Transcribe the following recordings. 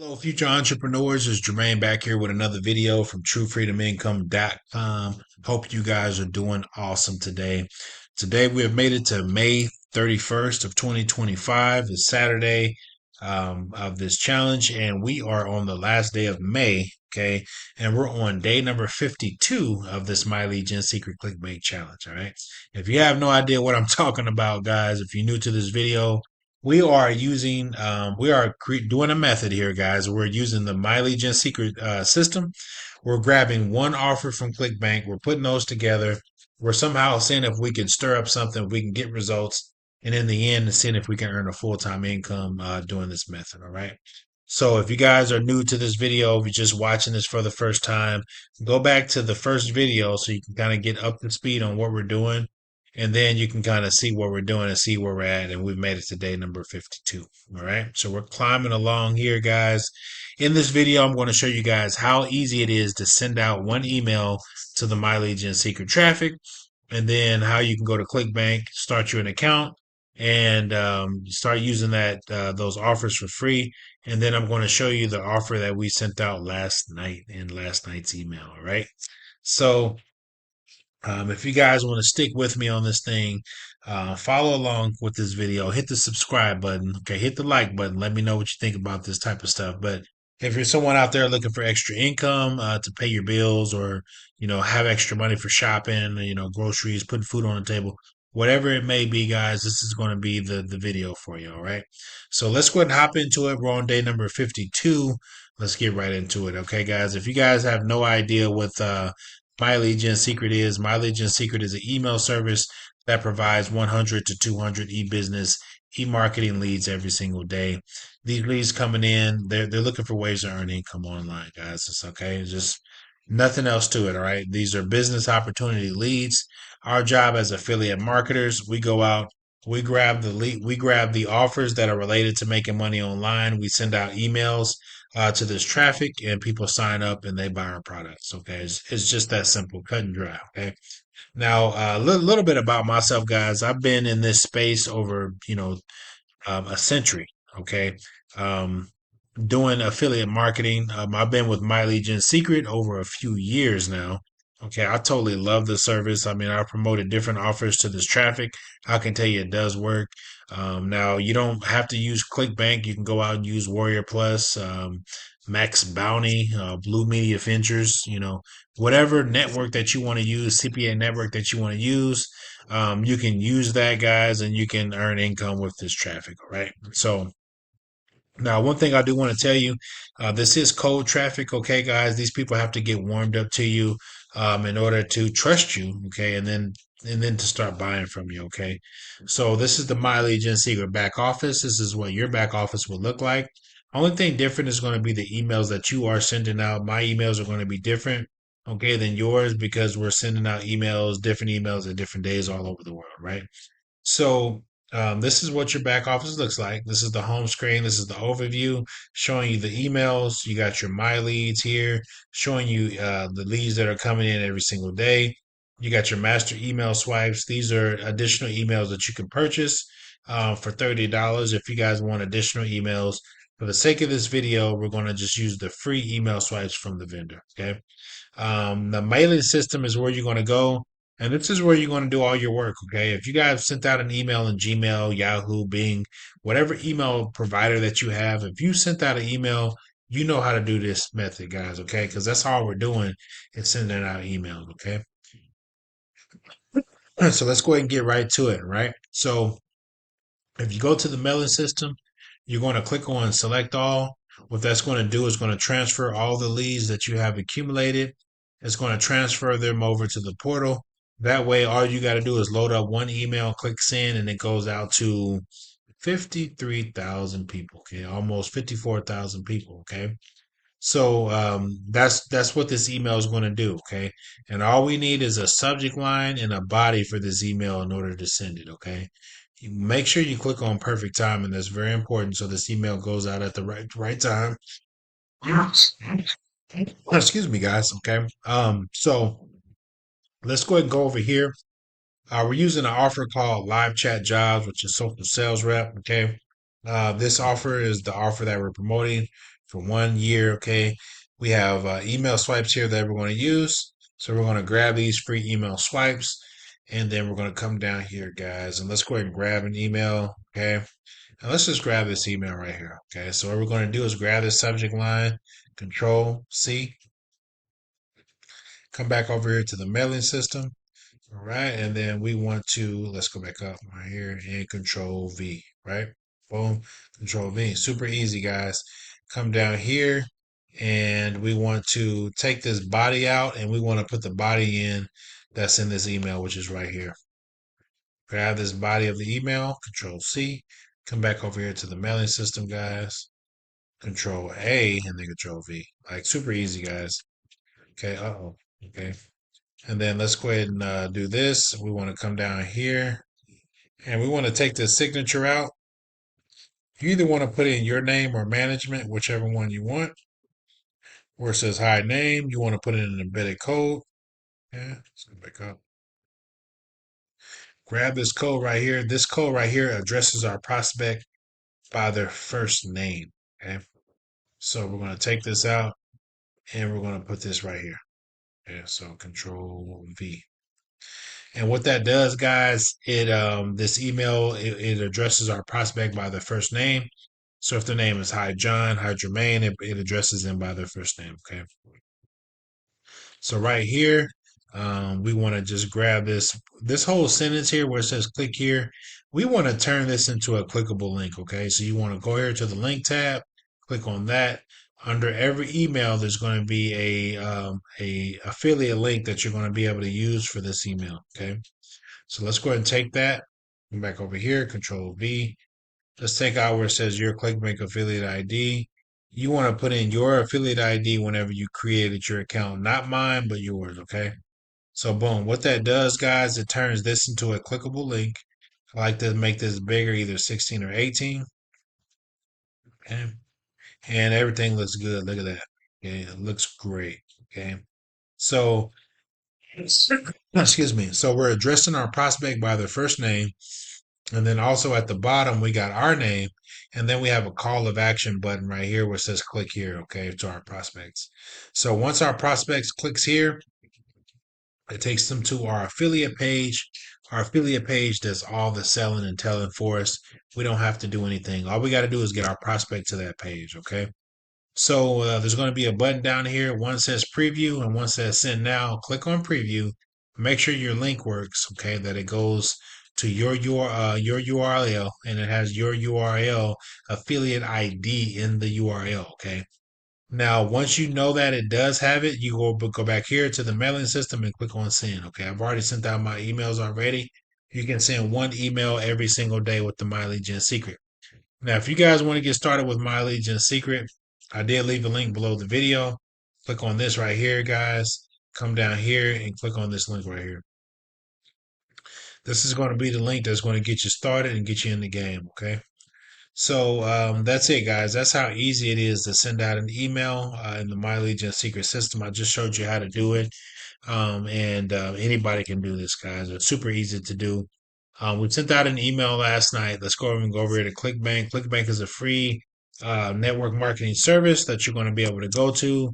Hello, future entrepreneurs. It's Jermaine back here with another video from TrueFreedomIncome.com. Hope you guys are doing awesome today. Today we have made it to May 31st of 2025. It's Saturday of this challenge, and we are on the last day of May. Okay, and we're on day number 52 of this My Legion Secret Clickbait Challenge. All right. If you have no idea what I'm talking about, guys, if you're new to this video, doing a method here, guys. We're using the mileage and secret system. We're grabbing one offer from ClickBank. We're putting those together. We're somehow seeing if we can stir up something, if we can get results, and in the end, seeing if we can earn a full-time income doing this method. All right. So if you guys are new to this video, if you're just watching this for the first time, go back to the first video so you can kind of get up to speed on what we're doing, and then you can kind of see what we're doing and see where we're at. And we've made it to day number 52. All right. So we're climbing along here, guys. In this video, I'm going to show you guys how easy it is to send out one email to the mileage and secret traffic, and then how you can go to ClickBank, start you an account, and start using those offers for free. And then I'm going to show you the offer that we sent out last night in last night's email. All right. So if you guys want to stick with me on this thing, follow along with this video, hit the subscribe button, okay, hit the like button. Let me know what you think about this type of stuff. But if you're someone out there looking for extra income to pay your bills, or have extra money for shopping, groceries, putting food on the table, whatever it may be, guys, this is going to be the video for you. All right. So let's go ahead and hop into it. We're on day number 52. Let's get right into it. Okay, guys. If you guys have no idea what My Legion Secret is, My Legion Secret is an email service that provides 100 to 200 e-business, e-marketing leads every single day. These leads coming in, they're looking for ways to earn income online, guys. It's okay. It's just nothing else to it. All right. These are business opportunity leads. Our job as affiliate marketers, we go out, we grab the lead, we grab the offers that are related to making money online. We send out emails to this traffic, and people sign up and they buy our products. Okay. It's just that simple, cut and dry. Okay. Now, a little bit about myself, guys. I've been in this space over, a century. Okay. Um, Doing affiliate marketing. I've been with My Legion Secret over a few years now. Okay, I totally love the service. I mean, I promoted different offers to this traffic. I can tell you it does work. Now, you don't have to use ClickBank. You can go out and use Warrior Plus, Max Bounty, Blue Media Ventures, whatever network that you want to use, CPA network that you want to use. You can use that, guys, and you can earn income with this traffic. All right. So, now, one thing I do want to tell you, this is cold traffic, okay, guys. These people have to get warmed up to you in order to trust you, okay, and then to start buying from you, okay. So this is the mileage and secret back office. This is what your back office will look like. Only thing different is going to be the emails that you are sending out. My emails are going to be different, okay, than yours, because we're sending out different emails at different days all over the world, right? So this is what your back office looks like. This is the home screen. This is the overview showing you the emails. You got your My Leads here showing you the leads that are coming in every single day. You got your master email swipes. These are additional emails that you can purchase for $30 if you guys want additional emails. For the sake of this video, we're going to just use the free email swipes from the vendor. Okay. The mailing system is where you're going to go. And this is where you're going to do all your work. Okay. If you guys sent out an email in Gmail, Yahoo, Bing, whatever email provider that you have, if you sent out an email, you know how to do this method, guys. Okay. Because that's all we're doing is sending out emails. Okay. So let's go ahead and get right to it. Right. So if you go to the mailing system, you're going to click on select all. What that's going to do is going to transfer all the leads that you have accumulated. It's going to transfer them over to the portal. That way, all you got to do is load up one email, click send, and it goes out to 53,000 people. Okay, almost 54,000 people. Okay, so that's what this email is going to do. Okay, and all we need is a subject line and a body for this email in order to send it. Okay, make sure you click on perfect time, and that's very important, so this email goes out at the right time. Excuse me, guys. Okay, so let's go ahead and go over here. We're using an offer called Live Chat Jobs, which is social sales rep. Okay. This offer is the offer that we're promoting for 1 year. Okay. We have email swipes here that we're going to use. So we're going to grab these free email swipes, and then we're going to come down here, guys, and let's go ahead and grab an email. Okay. Now let's just grab this email right here. Okay. So what we're going to do is grab this subject line, Control C, come back over here to the mailing system. All right. And then we want to, let's go back up right here and Control V, right? Boom, Control V. Super easy, guys. Come down here and we want to take this body out and we want to put the body in that's in this email, which is right here. Grab this body of the email, Control C, come back over here to the mailing system, guys. Control A and then Control V. Like super easy, guys. Okay. Uh-oh. Okay. And then let's go ahead and do this. We want to come down here and we want to take the signature out. You either want to put in your name or management, whichever one you want. Where it says hide name, you want to put in an embedded code. Yeah, let's go back up. Grab this code right here. This code right here addresses our prospect by their first name. Okay. So we're going to take this out and we're going to put this right here. Yeah, so Control V. And what that does, guys, it this email it addresses our prospect by their first name. So if their name is Hi John, Hi Jermaine, it addresses them by their first name. Okay. So right here, we want to just grab this whole sentence here where it says click here. We want to turn this into a clickable link. Okay. So you want to go here to the link tab, click on that. Under every email, there's going to be a affiliate link that you're going to be able to use for this email. Okay. So let's go ahead and take that. Come back over here, Control V. Let's take out where it says your ClickBank affiliate ID. You want to put in your affiliate ID whenever you created your account, not mine, but yours. Okay. So boom, what that does, guys, it turns this into a clickable link. I like to make this bigger, either 16 or 18. Okay. And everything looks good. Look at that. Okay. It looks great. Okay. So, excuse me. So we're addressing our prospect by their first name. And then also at the bottom, we got our name. And then we have a call of action button right here where it says click here, okay, to our prospects. So once our prospects clicks here, it takes them to our affiliate page. Our affiliate page does all the selling and telling for us. We don't have to do anything. All we got to do is get our prospect to that page, okay? So there's going to be a button down here. One says preview and one says send now. Click on preview. Make sure your link works, okay, that it goes to your URL and it has your URL affiliate ID in the URL, okay? Now, once you know that it does have it, you go back here to the mailing system and click on send, okay? I've already sent out my emails already. You can send one email every single day with the MyLegion secret. Now, if you guys want to get started with MyLegion secret, I did leave a link below the video. Click on this right here, guys. Come down here and click on this link right here. This is going to be the link that's going to get you started and get you in the game, okay? So that's it, guys. That's how easy it is to send out an email in the MyLegion secret system. I just showed you how to do it. And anybody can do this, guys. It's super easy to do. We sent out an email last night. Let's go over and go over here to ClickBank. ClickBank is a free network marketing service that you're going to be able to go to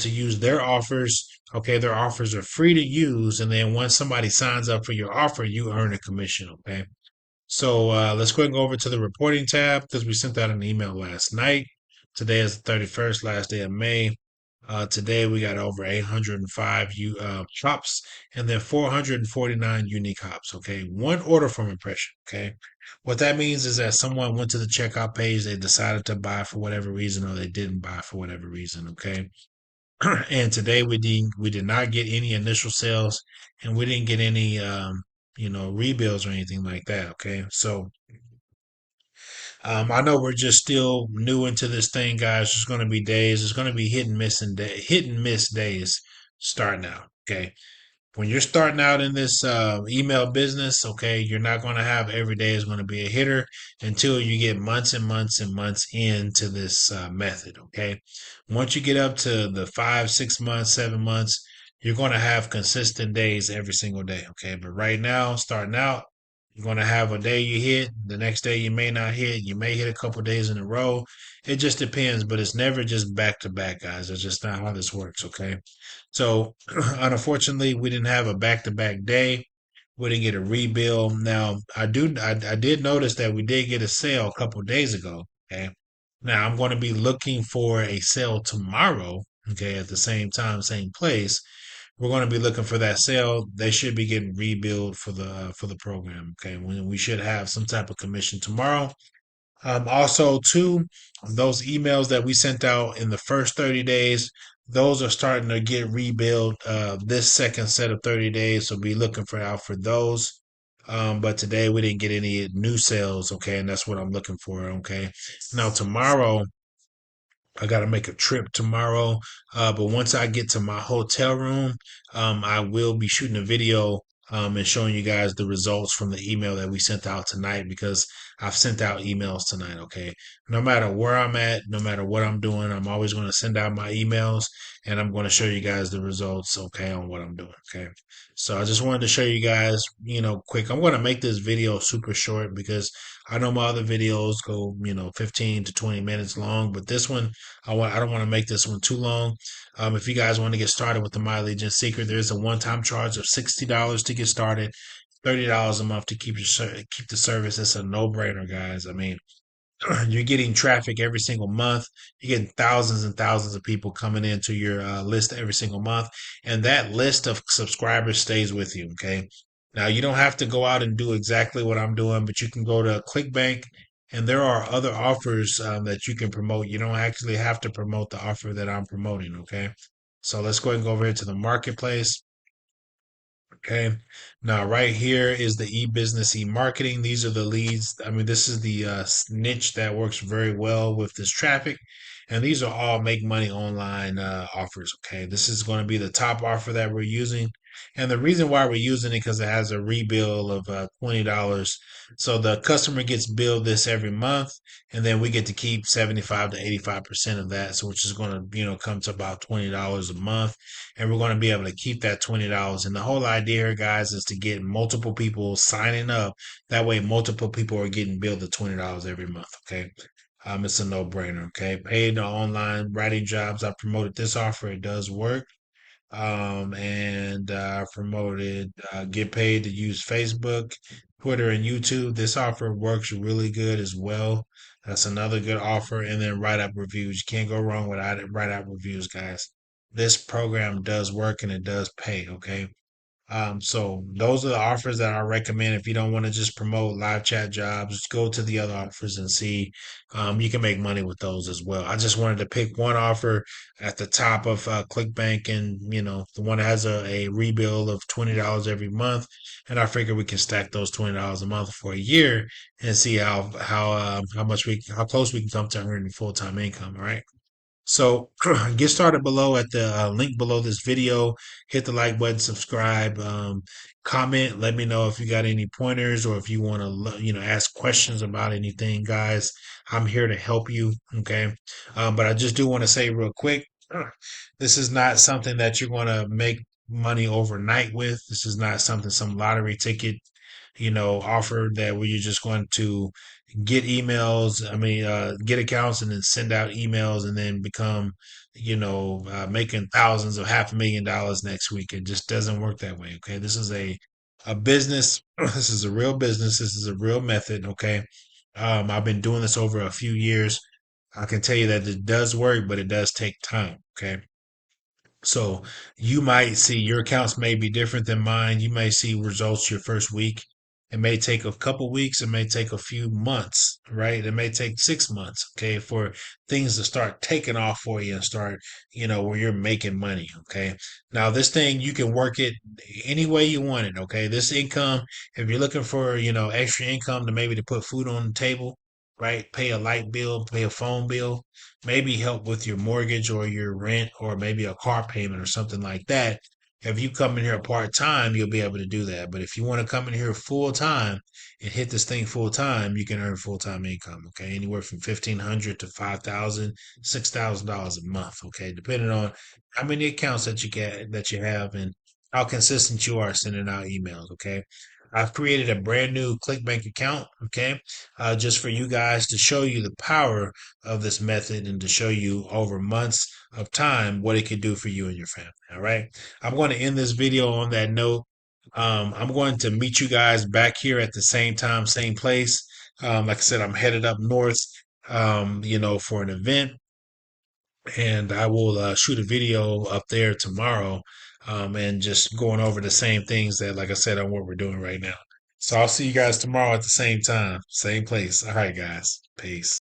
use their offers. Okay, their offers are free to use, and then once somebody signs up for your offer, you earn a commission. Okay, so let's go ahead and go over to the reporting tab because we sent out an email last night. Today is the 31st, last day of May. Today we got over 805 hops and then 449 unique hops. Okay, one order from impression. Okay, what that means is that someone went to the checkout page, they decided to buy for whatever reason, or they didn't buy for whatever reason. Okay, and today we did not get any initial sales, and we didn't get any rebuilds or anything like that. Okay, so I know we're just still new into this thing, guys. There's going to be days. There's going to be hit and miss days starting out. Okay, when you're starting out in this email business, okay, you're not going to have every day is going to be a hitter until you get months and months and months into this method. Okay, once you get up to the 5, 6 months, 7 months, you're going to have consistent days every single day. Okay, but right now, starting out, You're going to have a day you hit, the next day you may not hit. You may hit a couple days in a row. It just depends, but it's never just back to back, guys. That's just not how this works, okay? So, unfortunately, we didn't have a back to back day. We didn't get a rebill. Now, I did notice that we did get a sale a couple days ago, okay? Now, I'm going to be looking for a sale tomorrow, okay, at the same time, same place. We're going to be looking for that sale. They should be getting rebilled for the program. Okay, we should have some type of commission tomorrow. Also, too, those emails that we sent out in the first 30 days, those are starting to get rebuilt this second set of 30 days. So be looking for out for those. But today we didn't get any new sales. Okay, and that's what I'm looking for. Okay, now tomorrow I got to make a trip tomorrow. But once I get to my hotel room, I will be shooting a video and showing you guys the results from the email that we sent out tonight because I've sent out emails tonight. Okay. No matter where I'm at, no matter what I'm doing, I'm always going to send out my emails and I'm going to show you guys the results. Okay. On what I'm doing. Okay. So I just wanted to show you guys, quick. I'm going to make this video super short because I know my other videos go, 15 to 20 minutes long, but this one, I don't want to make this one too long. If you guys want to get started with the My Legion Secret, there is a one-time charge of $60 to get started, $30 a month to keep the service. It's a no-brainer, guys. I mean, you're getting traffic every single month. You're getting thousands and thousands of people coming into your list every single month, and that list of subscribers stays with you. Okay. Now you don't have to go out and do exactly what I'm doing, but you can go to ClickBank, and there are other offers that you can promote. You don't actually have to promote the offer that I'm promoting. Okay. So let's go ahead and go over here to the marketplace. Okay. Now, right here is the e-business, e-marketing. These are the leads. I mean, this is the niche that works very well with this traffic. And these are all make money online offers. Okay. This is going to be the top offer that we're using. And the reason why we're using it because it has a rebill of $20. So the customer gets billed this every month, and then we get to keep 75 to 85% of that. So which is going to, come to about $20 a month, and we're going to be able to keep that $20. And the whole idea here, guys, is to get multiple people signing up. That way, multiple people are getting billed the $20 every month. Okay. It's a no-brainer. Okay. Paid online writing jobs. I promoted this offer. It does work. And promoted get paid to use Facebook, Twitter, and YouTube. This offer works really good as well. That's another good offer. And then write up reviews. You can't go wrong with write up reviews, guys. This program does work and it does pay. Okay. So those are the offers that I recommend. If you don't want to just promote live chat jobs, go to the other offers and see. You can make money with those as well. I just wanted to pick one offer at the top of ClickBank, and the one that has a rebill of $20 every month. And I figure we can stack those $20 a month for a year and see how close we can come to earning full time income. All right. So get started below at the link below this video. Hit the like button, subscribe, comment. Let me know if you got any pointers or if you want to, ask questions about anything, guys. I'm here to help you. Okay. But I just do want to say real quick, this is not something that you're going to make money overnight with. This is not something, some lottery ticket, offer that where you're just going to get emails, get accounts and then send out emails and then become, making thousands of $500,000 next week. It just doesn't work that way. Okay. This is a business. This is a real business. This is a real method. Okay. I've been doing this over a few years. I can tell you that it does work, but it does take time. Okay. So you might see your accounts may be different than mine. You may see results your first week. It may take a couple weeks. It may take a few months, right? It may take 6 months, okay, for things to start taking off for you and start, where you're making money, okay? Now, this thing, you can work it any way you want it, okay? This income, if you're looking for, extra income to maybe to put food on the table, right? Pay a light bill, pay a phone bill, maybe help with your mortgage or your rent or maybe a car payment or something like that. If you come in here part time, you'll be able to do that. But if you want to come in here full time and hit this thing full time, you can earn full time income. Okay, anywhere from 1,500 to 5,000, $6,000 a month. Okay, depending on how many accounts that you have and how consistent you are sending out emails. Okay, I've created a brand new ClickBank account, okay, just for you guys to show you the power of this method and to show you over months of time what it can do for you and your family. All right. I'm going to end this video on that note. I'm going to meet you guys back here at the same time, same place. Like I said, I'm headed up north, for an event, and I will shoot a video up there tomorrow, and just going over the same things that, like I said, on what we're doing right now. So I'll see you guys tomorrow at the same time, same place. All right, guys. Peace.